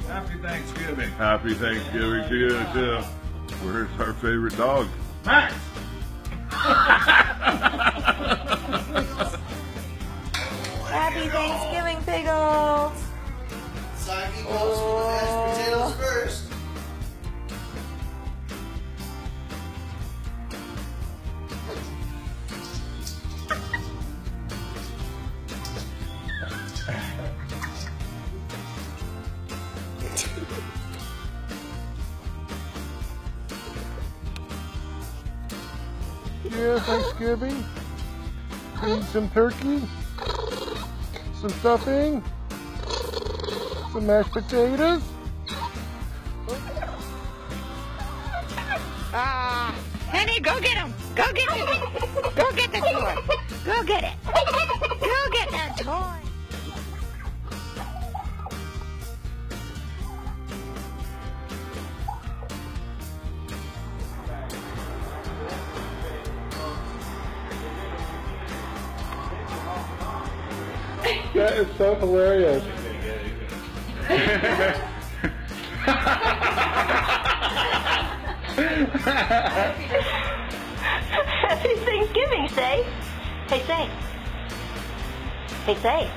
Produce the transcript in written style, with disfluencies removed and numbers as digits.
Happy Thanksgiving. Happy Thanksgiving to you too. Where's our favorite dog? Max! Happy Thanksgiving, Piggles! Soggy goes for the mashed potatoes first. Yeah, Thanksgiving. Eat some turkey, some stuffing, some mashed potatoes. Honey, go get him! Go get it! Go get the toy! Go get it! Go get that toy! That is so hilarious. Happy Thanksgiving, say. Hey, say. Hey, say.